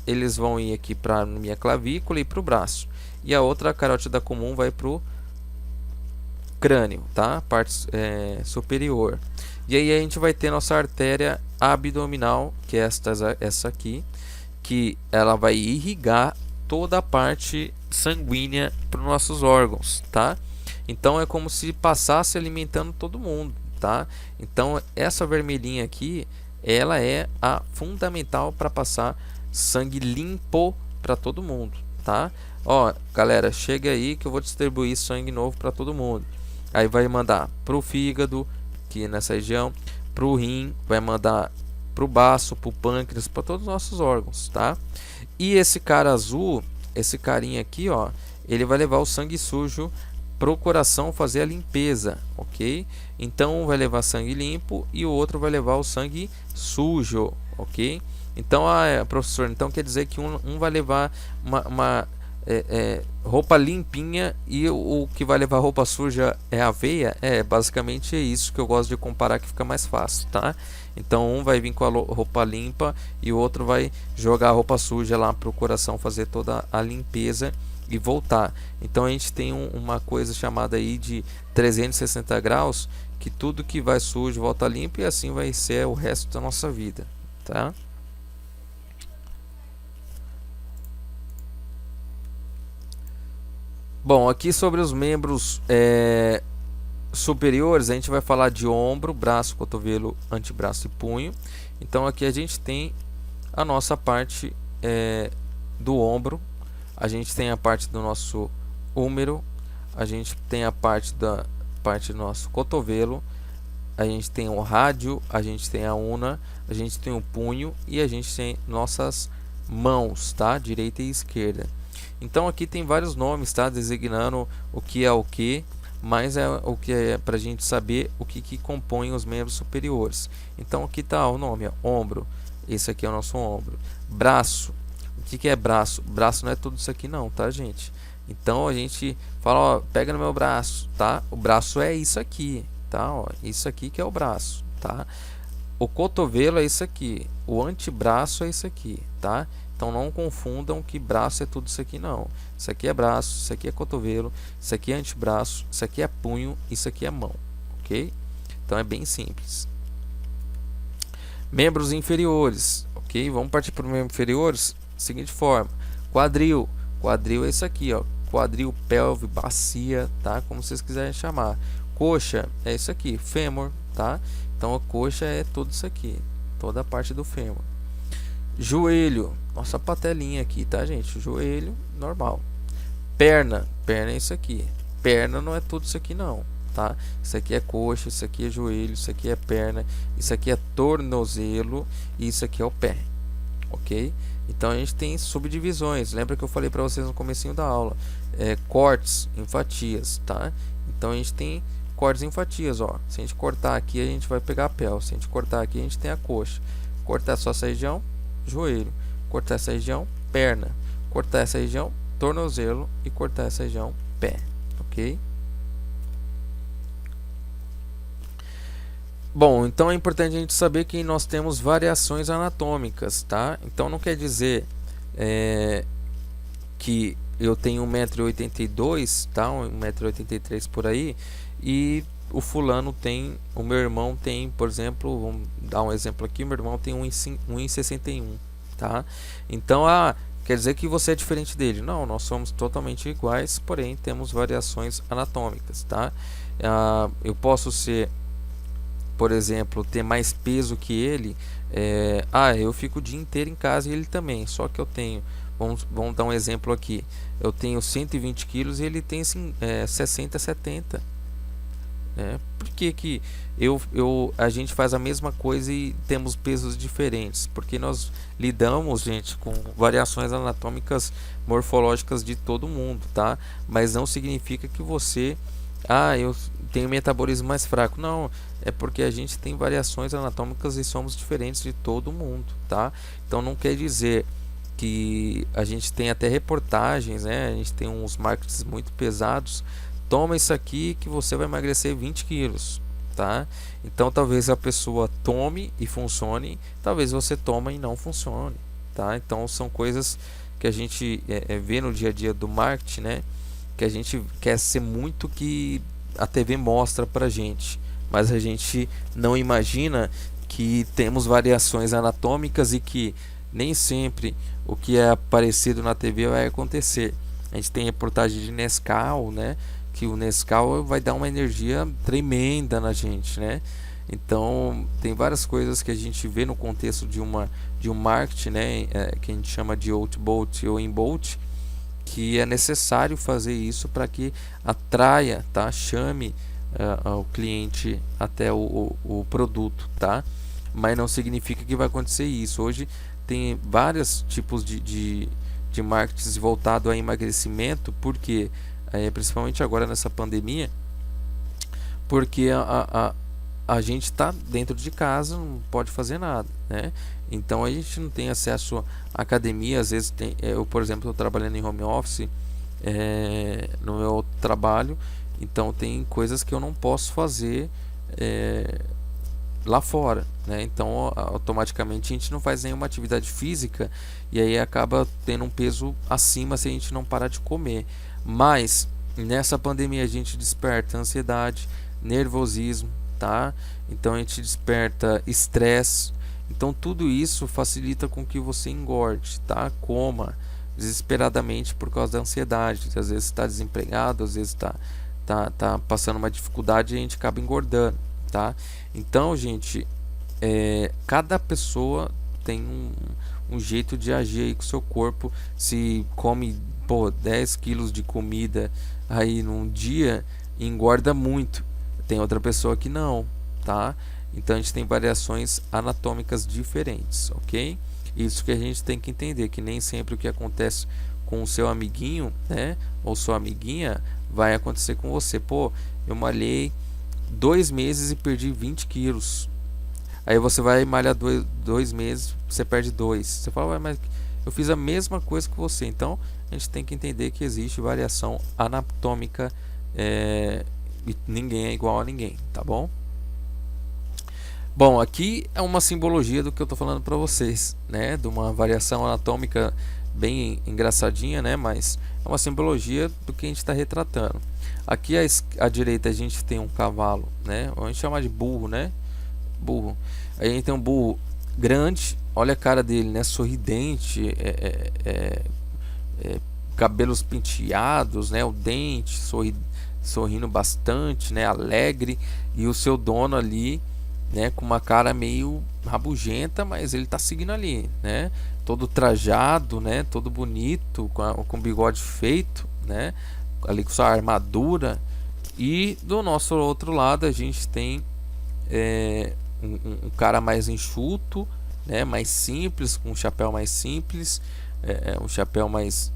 eles vão ir aqui para minha clavícula e para o braço. E a outra carótida comum vai para o crânio, tá? Parte superior. E aí a gente vai ter nossa artéria abdominal, que é essa aqui, que ela vai irrigar toda a parte sanguínea para os nossos órgãos, tá? Então é como se passasse alimentando todo mundo, tá? Então essa vermelhinha aqui, ela é a fundamental para passar sangue limpo para todo mundo, tá? Ó, galera, chega aí que eu vou distribuir sangue novo para todo mundo. Aí vai mandar pro fígado, aqui nessa região, pro rim, vai mandar pro baço, pro pâncreas, para todos os nossos órgãos, tá? E esse cara azul, esse carinha aqui, ó, ele vai levar o sangue sujo pro coração fazer a limpeza, ok? Então um vai levar sangue limpo e o outro vai levar o sangue sujo, ok? Então, professor, então quer dizer que um vai levar uma roupa limpinha e o que vai levar roupa suja é a veia? Basicamente é isso que eu gosto de comparar, que fica mais fácil, tá? Então um vai vir com a roupa limpa e o outro vai jogar a roupa suja lá pro coração fazer toda a limpeza e voltar. Então a gente tem uma coisa chamada aí de 360 graus, que tudo que vai sujo volta limpo, e assim vai ser o resto da nossa vida, tá? Bom, aqui sobre os membros superiores, a gente vai falar de ombro, braço, cotovelo, antebraço e punho. Então aqui a gente tem a nossa parte do ombro, a gente tem a parte do nosso húmero, a gente tem a parte do nosso cotovelo, a gente tem o rádio, a gente tem a una, a gente tem o punho e a gente tem nossas mãos, tá? Direita e esquerda. Então aqui tem vários nomes, tá? Designando o que é o que, mas é o que é para a gente saber o que compõe os membros superiores. Então aqui está o nome, ó, ombro. Esse aqui é o nosso ombro. Braço. O que é braço? Braço não é tudo isso aqui não, tá, gente? Então a gente fala, ó, pega no meu braço, tá? O braço é isso aqui, tá? Ó, isso aqui que é o braço, tá? O cotovelo é isso aqui, o antebraço é isso aqui, tá? Então não confundam que braço é tudo isso aqui não. Isso aqui é braço, isso aqui é cotovelo, isso aqui é antebraço, isso aqui é punho, isso aqui é mão, ok? Então é bem simples. Membros inferiores, ok? Vamos partir para os membros inferiores, seguinte forma: quadril, quadril é isso aqui, ó, quadril, pelve, bacia, tá? Como vocês quiserem chamar. Coxa é isso aqui, fêmur, tá? Então a coxa é tudo isso aqui, toda a parte do fêmur. Joelho, nossa patelinha aqui, tá, gente? Joelho, normal. Perna, perna é isso aqui. Perna não é tudo isso aqui não, tá? Isso aqui é coxa, isso aqui é joelho, isso aqui é perna, isso aqui é tornozelo e isso aqui é o pé, ok? Então a gente tem subdivisões. Lembra que eu falei para vocês no comecinho da aula? Cortes em fatias, tá? Então a gente tem cortes em fatias, ó. Se a gente cortar aqui, a gente vai pegar a pelve. Se a gente cortar aqui, a gente tem a coxa. Cortar só essa região, joelho. Cortar essa região, perna. Cortar essa região, tornozelo. E cortar essa região, pé, ok? Bom, então é importante a gente saber que nós temos variações anatômicas, tá? Então não quer dizer que eu tenho 1,82 m, tá? 1,83 m por aí, e o fulano tem, o meu irmão tem, por exemplo, vamos dar um exemplo aqui, meu irmão tem 1,61 m, tá? Então, quer dizer que você é diferente dele? Não, nós somos totalmente iguais, porém temos variações anatômicas, tá? Eu posso ser, por exemplo, ter mais peso que ele. Eu fico o dia inteiro em casa e ele também, só que eu tenho, vamos dar um exemplo aqui, eu tenho 120 quilos e ele tem 60, 70. Por que a gente faz a mesma coisa e temos pesos diferentes? Porque nós lidamos, gente, com variações anatômicas morfológicas de todo mundo, tá? Mas não significa que você, eu tenho metabolismo mais fraco. Não, é porque a gente tem variações anatômicas e somos diferentes de todo mundo, tá? Então não quer dizer que a gente tem até reportagens, né? A gente tem uns marketings muito pesados. Toma isso aqui que você vai emagrecer 20 quilos, tá? Então talvez a pessoa tome e funcione, talvez você tome e não funcione, tá? Então são coisas que a gente vê no dia a dia do marketing, né? Que a gente quer ser muito que a TV mostra pra gente, mas a gente não imagina que temos variações anatômicas e que nem sempre o que é aparecido na TV vai acontecer. A gente tem reportagem de Nescau, né? Que o Nescau vai dar uma energia tremenda na gente, né? Então tem várias coisas que a gente vê no contexto de um marketing, né? Que a gente chama de outbound ou inbound, que é necessário fazer isso para que atraia, tá? Chame o cliente até o produto, tá? Mas não significa que vai acontecer isso. Hoje tem vários tipos de marketing voltado a emagrecimento, porque principalmente agora nessa pandemia, porque a gente está dentro de casa, não pode fazer nada, né? Então a gente não tem acesso à academia. Às vezes eu, por exemplo, estou trabalhando em home office no meu outro trabalho, então tem coisas que eu não posso fazer lá fora, né? Então automaticamente a gente não faz nenhuma atividade física e aí acaba tendo um peso acima se a gente não parar de comer. Mas nessa pandemia a gente desperta ansiedade, nervosismo, tá? Então a gente desperta estresse. Então tudo isso facilita com que você engorde, tá? Coma desesperadamente por causa da ansiedade. Às vezes está desempregado, às vezes tá passando uma dificuldade e a gente acaba engordando, tá? Então, gente, cada pessoa tem um jeito de agir aí com o seu corpo. Se come 10 quilos de comida aí num dia, engorda muito. Tem outra pessoa que não, tá? Então a gente tem variações anatômicas diferentes, ok? Isso que a gente tem que entender, que nem sempre o que acontece com o seu amiguinho, né, ou sua amiguinha, vai acontecer com você. Pô, eu malhei 2 meses e perdi 20 quilos. Aí você vai malhar 2 meses, você perde 2. Você fala, ué, mas eu fiz a mesma coisa que você. Então a gente tem que entender que existe variação anatômica e ninguém é igual a ninguém, tá bom? Bom, aqui é uma simbologia do que eu estou falando para vocês, né? De uma variação anatômica bem engraçadinha, né? Mas é uma simbologia do que a gente está retratando. Aqui à direita a gente tem um cavalo, né? A gente chama de burro, né? Burro. Aí a gente tem um burro grande, olha a cara dele, né? Sorridente, cabelos penteados, né? O dente, sorrindo bastante, né? Alegre, e o seu dono ali, né, com uma cara meio rabugenta, mas ele tá seguindo ali, né, todo trajado, né, todo bonito, com bigode feito, né, ali com sua armadura. E do nosso outro lado a gente tem um cara mais enxuto, né, mais simples, com um chapéu mais simples, um chapéu mais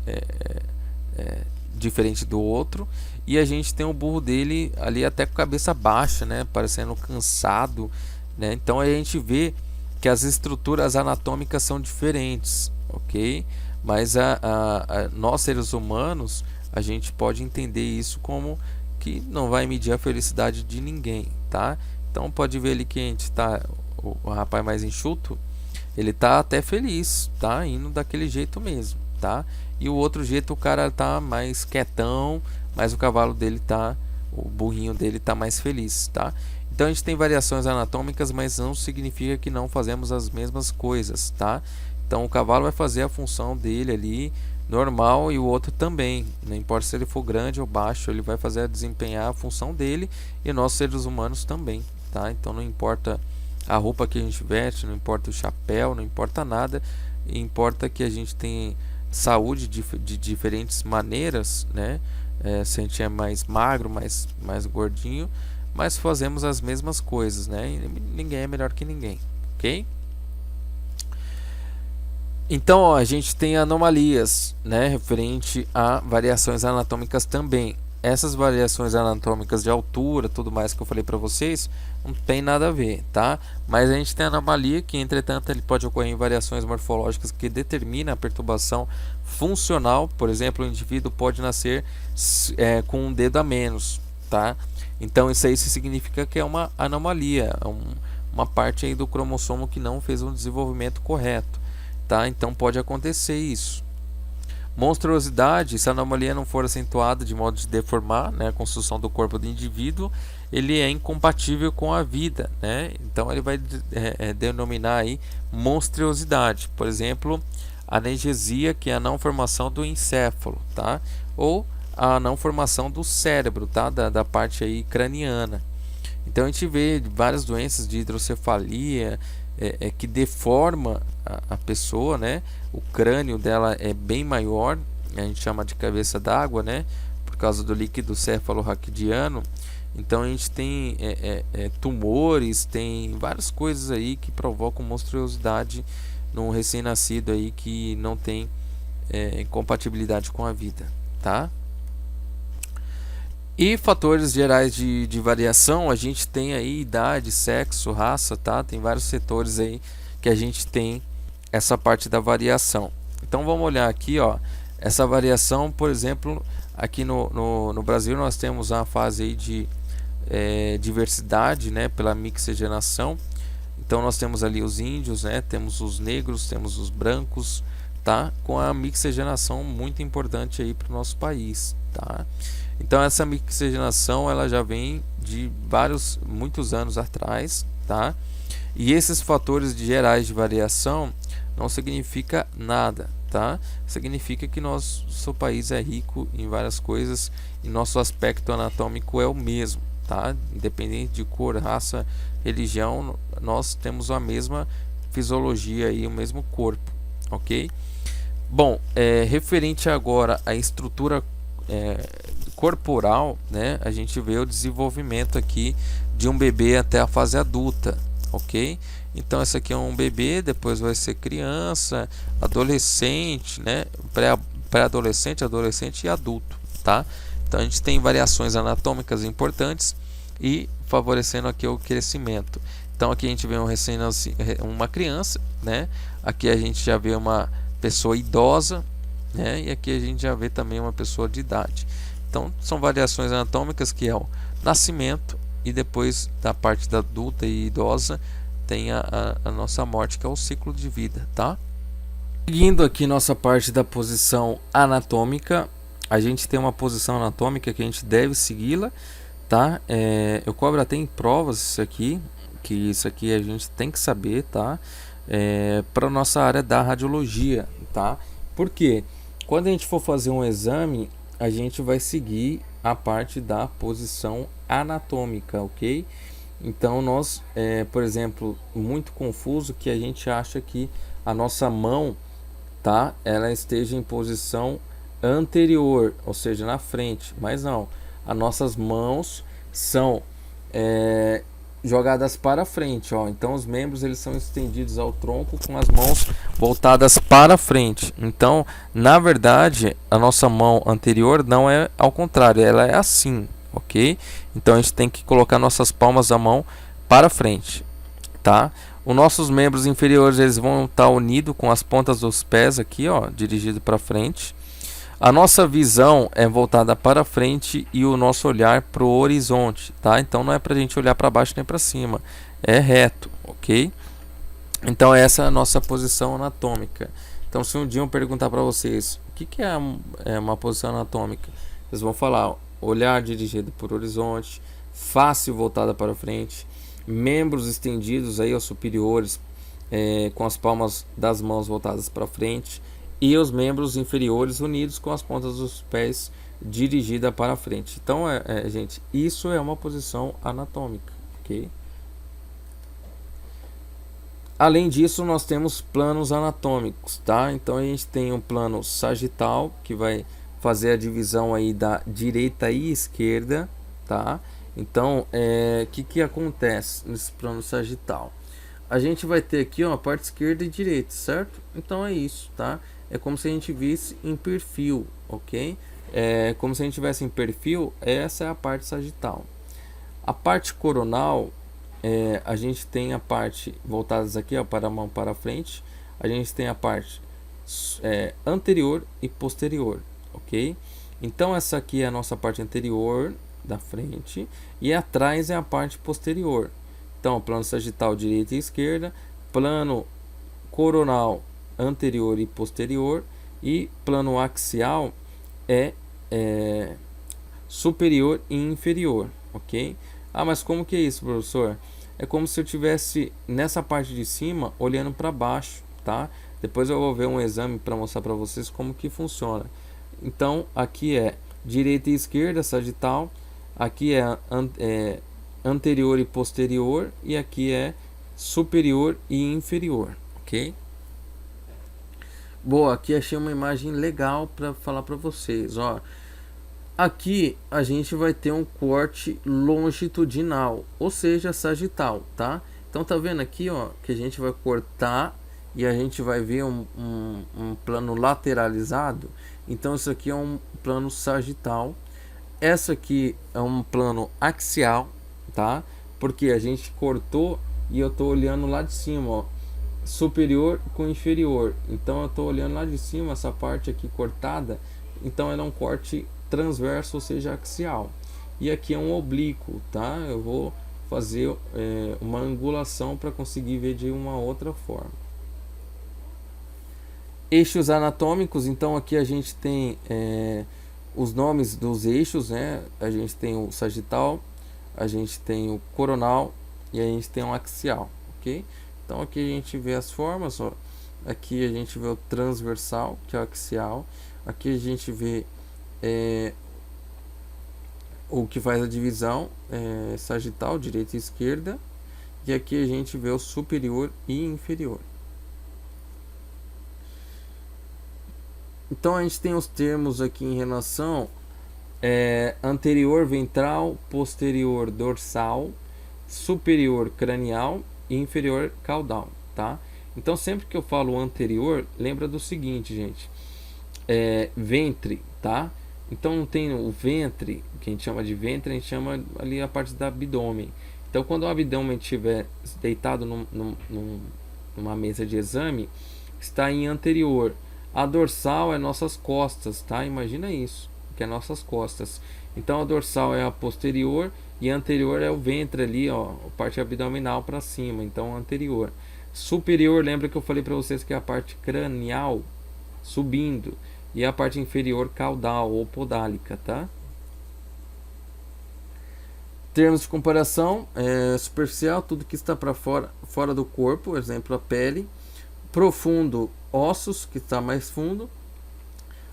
diferente do outro. E a gente tem o burro dele ali até com a cabeça baixa, né, parecendo cansado, né? Então a gente vê que as estruturas anatômicas são diferentes, ok? Mas nós seres humanos, a gente pode entender isso como que não vai medir a felicidade de ninguém, tá? Então pode ver ali que a gente tá, o rapaz mais enxuto, ele tá até feliz, tá? Indo daquele jeito mesmo, tá? E o outro jeito o cara tá mais quietão, mas o cavalo dele tá, o burrinho dele tá mais feliz, tá? Então a gente tem variações anatômicas, mas não significa que não fazemos as mesmas coisas, tá? Então o cavalo vai fazer a função dele ali normal e o outro também, não importa se ele for grande ou baixo, ele vai desempenhar a função dele, e nós seres humanos também, tá? Então não importa a roupa que a gente veste, não importa o chapéu, não importa nada, importa que a gente tem saúde de diferentes maneiras, né? Se a gente é mais magro, mais gordinho, mas fazemos as mesmas coisas, né? E ninguém é melhor que ninguém, ok? Então, ó, a gente tem anomalias, né, referente a variações anatômicas também. Essas variações anatômicas de altura, tudo mais que eu falei para vocês, não tem nada a ver, tá? Mas a gente tem anomalia que, entretanto, ele pode ocorrer em variações morfológicas que determinam a perturbação funcional. Por exemplo, o indivíduo pode nascer com um dedo a menos, tá? Então isso aí significa que é uma anomalia, uma parte aí do cromossomo que não fez um desenvolvimento correto. tá? Então pode acontecer isso. Monstruosidade, se a anomalia não for acentuada de modo de deformar, né, a construção do corpo do indivíduo, ele é incompatível com a vida, né? Então ele vai denominar aí monstruosidade. Por exemplo, anegesia, que é a não formação do encéfalo, tá? Ou a não formação do cérebro, tá? Da parte aí craniana. Então a gente vê várias doenças de hidrocefalia que deforma a pessoa, né? O crânio dela é bem maior, a gente chama de cabeça d'água, né? Por causa do líquido cefalorraquidiano. Então a gente tem tumores, tem várias coisas aí que provocam monstruosidade num recém-nascido aí que não tem incompatibilidade com a vida, tá? E fatores gerais de variação, a gente tem aí idade, sexo, raça, tá? Tem vários setores aí que a gente tem essa parte da variação. Então vamos olhar aqui, ó, essa variação, por exemplo, aqui no Brasil nós temos a fase aí de diversidade, né, pela mixigenação. Então nós temos ali os índios, né, temos os negros, temos os brancos, tá? Com a mixigenação muito importante aí para o nosso país, tá? Então essa mixigenação ela já vem de muitos anos atrás, tá? E esses fatores gerais de variação não significa nada, tá? Significa que nosso país é rico em várias coisas e nosso aspecto anatômico é o mesmo, tá? Independente de cor, raça, religião, nós temos a mesma fisiologia e o mesmo corpo, ok? Bom, referente agora à estrutura corporal, né, a gente vê o desenvolvimento aqui de um bebê até a fase adulta, ok? Então esse aqui é um bebê, depois vai ser criança, adolescente, né, pré-adolescente, adolescente e adulto, tá? Então a gente tem variações anatômicas importantes e favorecendo aqui o crescimento. Então aqui a gente vê uma criança, né? Aqui a gente já vê uma pessoa idosa, né? E aqui a gente já vê também uma pessoa de idade. Então são variações anatômicas que é o nascimento e depois da parte da adulta e idosa tem a nossa morte, que é o ciclo de vida, tá? Seguindo aqui nossa parte da posição anatômica, a gente tem uma posição anatômica que a gente deve segui-la, tá? Eu cobro até em provas isso aqui, que isso aqui a gente tem que saber, tá? Para nossa área da radiologia, tá? Porque quando a gente for fazer um exame, a gente vai seguir a parte da posição anatômica, ok? Então nós, por exemplo, muito confuso que a gente acha que a nossa mão, tá? Ela esteja em posição anterior, ou seja, na frente, mas não. As nossas mãos são jogadas para frente, ó. Então os membros eles são estendidos ao tronco com as mãos voltadas para frente. Então, na verdade, a nossa mão anterior não é ao contrário, ela é assim, ok? Então a gente tem que colocar nossas palmas da mão para frente, tá? Os nossos membros inferiores eles vão estar unidos com as pontas dos pés aqui, ó, dirigido para frente. A nossa visão é voltada para frente e o nosso olhar para o horizonte, tá? Então não é para a gente olhar para baixo nem para cima, é reto, ok? Então essa é a nossa posição anatômica. Então se um dia eu perguntar para vocês o que é uma posição anatômica, vocês vão falar olhar dirigido para o horizonte, face voltada para frente, membros estendidos aí aos superiores com as palmas das mãos voltadas para frente, e os membros inferiores unidos com as pontas dos pés dirigida para frente. Então, gente, isso é uma posição anatômica, ok? Além disso, nós temos planos anatômicos, tá? Então, a gente tem um plano sagital, que vai fazer a divisão aí da direita e esquerda, tá? Então, que acontece nesse plano sagital? A gente vai ter aqui, ó, a parte esquerda e direita, certo? Então, é isso, tá? É como se a gente visse em perfil, ok? Como se a gente tivesse em perfil, essa é a parte sagital. A parte coronal, a gente tem a parte voltadas aqui, ó, para a mão para frente. A gente tem a parte anterior e posterior, ok? Então essa aqui é a nossa parte anterior da frente e atrás é a parte posterior. Então plano sagital direita e esquerda, plano coronal anterior e posterior, e plano axial é, superior e inferior, ok? Ah, mas como que é isso, professor? É como se eu tivesse nessa parte de cima olhando para baixo, tá? Depois eu vou ver um exame para mostrar para vocês como que funciona. Então aqui é direita e esquerda, sagital. Aqui é anterior e posterior, e aqui é superior e inferior, ok? Boa, aqui achei uma imagem legal para falar para vocês, ó. Aqui a gente vai ter um corte longitudinal, ou seja, sagital, tá? Então tá vendo aqui, ó, que a gente vai cortar e a gente vai ver um plano lateralizado. Então isso aqui é um plano sagital. Essa aqui é um plano axial, tá? Porque a gente cortou e eu tô olhando lá de cima, ó, superior com inferior. Então eu tô olhando lá de cima essa parte aqui cortada. Então ela é um corte transverso, ou seja, axial. E aqui é um oblíquo, tá? Eu vou fazer uma angulação para conseguir ver de uma outra forma. Eixos anatômicos, então aqui a gente tem os nomes dos eixos, né? A gente tem o sagital, a gente tem o coronal e a gente tem o axial, ok? Então aqui a gente vê as formas, ó. Aqui a gente vê o transversal, que é o axial. Aqui a gente vê o que faz a divisão, sagital, direita e esquerda. E aqui a gente vê o superior e inferior. Então a gente tem os termos aqui em relação anterior ventral, posterior dorsal, superior cranial e inferior caudal, tá? Então sempre que eu falo anterior, lembra do seguinte, gente, ventre, tá? Então não tem o ventre, que a gente chama de ventre, a gente chama ali a parte do abdômen. Então quando o abdômen estiver deitado numa mesa de exame, está em anterior. A dorsal é nossas costas, tá? Imagina isso, que é nossas costas. Então a dorsal é a posterior e a anterior é o ventre ali, ó, a parte abdominal para cima, então anterior. Superior, lembra que eu falei para vocês que é a parte cranial subindo, e a parte inferior caudal ou podálica, tá? Termos de comparação, superficial, tudo que está para fora do corpo, exemplo a pele. Profundo, ossos, que está mais fundo.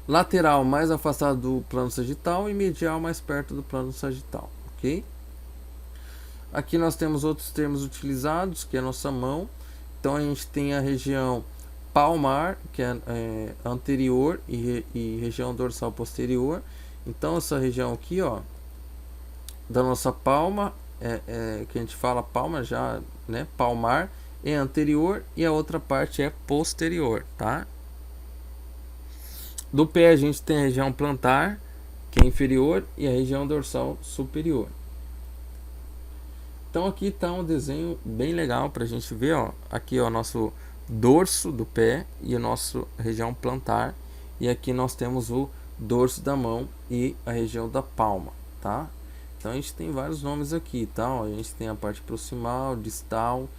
Lateral, mais afastado do plano sagital, e medial, mais perto do plano sagital, ok? Aqui nós temos outros termos utilizados, que é a nossa mão. Então a gente tem a região palmar, que é anterior, e região dorsal posterior. Então essa região aqui, ó, da nossa palma, que a gente fala palma já, né, palmar, é anterior e a outra parte é posterior, tá? Do pé a gente tem a região plantar, que é inferior, e a região dorsal superior. Então aqui está um desenho bem legal para a gente ver, ó. Aqui é o nosso dorso do pé e a nossa região plantar, e aqui nós temos o dorso da mão e a região da palma, tá? Então a gente tem vários nomes aqui, tá? Ó, a gente tem a parte proximal, distal,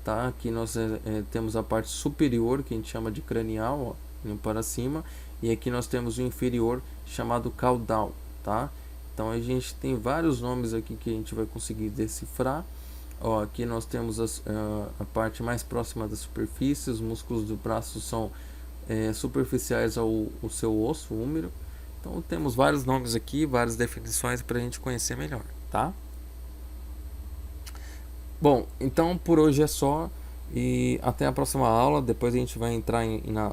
tá? Aqui nós temos a parte superior, que a gente chama de cranial, ó, indo para cima, e aqui nós temos o inferior, chamado caudal, tá? Então a gente tem vários nomes aqui que a gente vai conseguir decifrar. Ó, aqui nós temos a parte mais próxima da superfície. Os músculos do braço são superficiais ao seu osso húmero. Então temos vários nomes aqui, várias definições para a gente conhecer melhor, tá? Bom, então por hoje é só, e até a próxima aula. Depois a gente vai entrar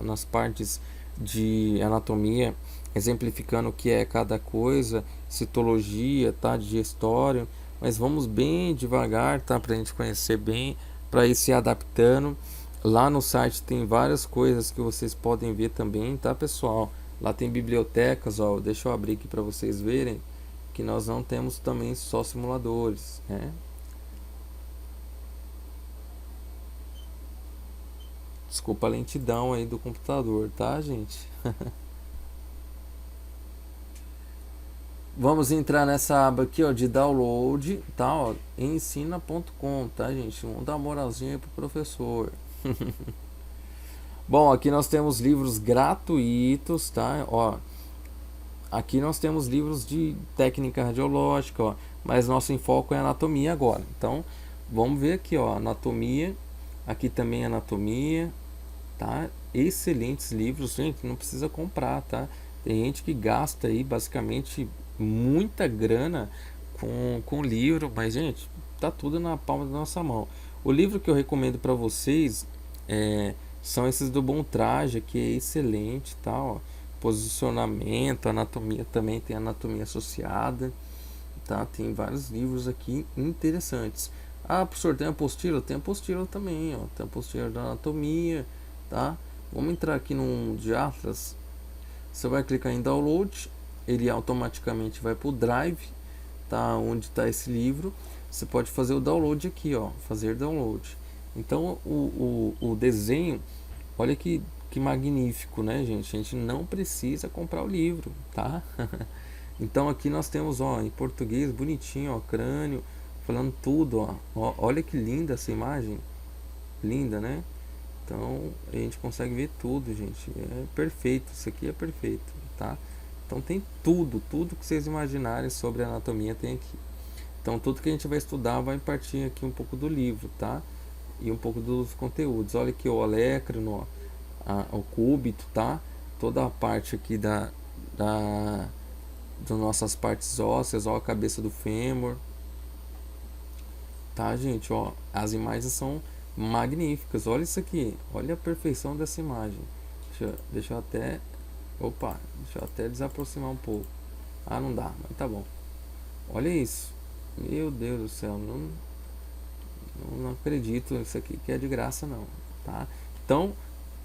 nas partes de anatomia, exemplificando o que é cada coisa, citologia, tá, digestório, mas vamos bem devagar, tá, para a gente conhecer bem, para ir se adaptando. Lá no site tem várias coisas que vocês podem ver também, tá, pessoal? Lá tem bibliotecas, ó, deixa eu abrir aqui para vocês verem que nós não temos também só simuladores, né? Desculpa a lentidão aí do computador, tá, gente? Vamos entrar nessa aba aqui, ó, de download, tá, ó, ensina.com, tá, gente? Vamos dar uma moralzinha aí pro professor. Bom, aqui nós temos livros gratuitos, tá? Ó, aqui nós temos livros de técnica radiológica, ó, mas nosso enfoque é anatomia agora. Então, vamos ver aqui, ó, anatomia. Aqui também anatomia, tá? Excelentes livros, gente, não precisa comprar, tá? Tem gente que gasta aí basicamente muita grana com livro, mas gente, tá tudo na palma da nossa mão. O livro que eu recomendo para vocês são esses do Bom Traje, que é excelente, tá? Ó, posicionamento, anatomia também tem anatomia associada, tá? Tem vários livros aqui interessantes. Ah, professor, tem apostila? Tem apostila também, ó. Tem apostila da anatomia, tá? Vamos entrar aqui no de Atlas. Você vai clicar em download, ele automaticamente vai para o Drive, tá? Onde está esse livro. Você pode fazer o download aqui, ó, fazer download. Então o desenho, olha que magnífico, né, gente? A gente não precisa comprar o livro, tá? Então aqui nós temos, ó, em português, bonitinho, ó, crânio, falando tudo, ó. Olha que linda essa imagem, linda, né? Então a gente consegue ver tudo, gente. É perfeito, isso aqui é perfeito, tá? Então tem tudo que vocês imaginarem sobre anatomia tem aqui. Então tudo que a gente vai estudar vai partir aqui um pouco do livro, tá? E um pouco dos conteúdos. Olha aqui o olecrano, o cúbito, tá? Toda a parte aqui das nossas partes ósseas, ó, a cabeça do fêmur, tá, gente? Ó, as imagens são magníficas. Olha isso aqui, olha a perfeição dessa imagem. Deixa eu até, deixa eu até desaproximar um pouco. Ah, não dá, mas tá bom. Olha isso, meu Deus do céu, não acredito isso aqui que é de graça não, tá? Então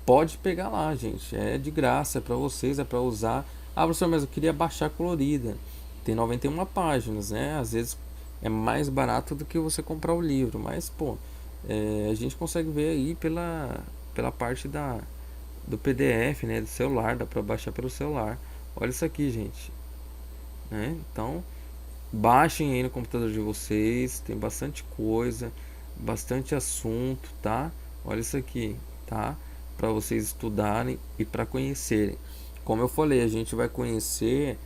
pode pegar lá, gente, é de graça, é para vocês, é para usar. Ah, professor, mas eu queria baixar colorida. Tem 91 páginas, né? Às vezes é mais barato do que você comprar o livro, mas pô, a gente consegue ver aí pela parte do PDF, né, do celular, dá para baixar pelo celular. Olha isso aqui, gente, né? Então baixem aí no computador de vocês, tem bastante coisa, bastante assunto, tá? Olha isso aqui, tá? Para vocês estudarem e para conhecerem. Como eu falei, a gente vai conhecer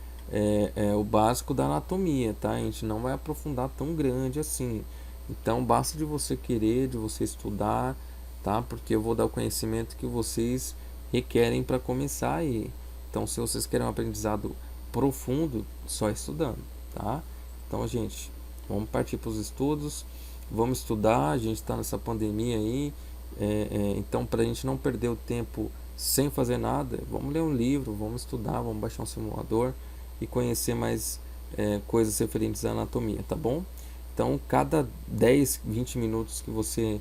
o básico da anatomia, tá? A gente não vai aprofundar tão grande assim. Então basta de você querer, de você estudar, tá? Porque eu vou dar o conhecimento que vocês requerem para começar aí. Então se vocês querem um aprendizado profundo, só estudando, tá? Então, gente, vamos partir para os estudos, vamos estudar. A gente está nessa pandemia aí, então, para a gente não perder o tempo sem fazer nada, vamos ler um livro, vamos estudar, vamos baixar um simulador e conhecer mais coisas referentes à anatomia, tá bom? Então, cada 10, 20 minutos que você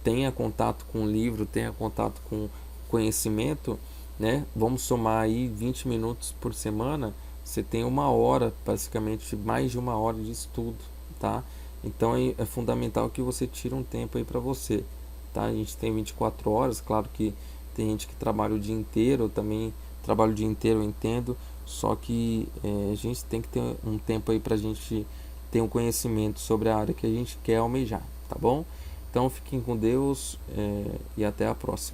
tenha contato com o livro, tenha contato com conhecimento, né? Vamos somar aí 20 minutos por semana. Você tem uma hora, basicamente mais de uma hora de estudo, tá? Então é fundamental que você tire um tempo aí para você, tá? A gente tem 24 horas, claro que tem gente que trabalha o dia inteiro, eu também trabalho o dia inteiro, eu entendo, só que a gente tem que ter um tempo aí pra gente ter um conhecimento sobre a área que a gente quer almejar, tá bom? Então fiquem com Deus e até a próxima.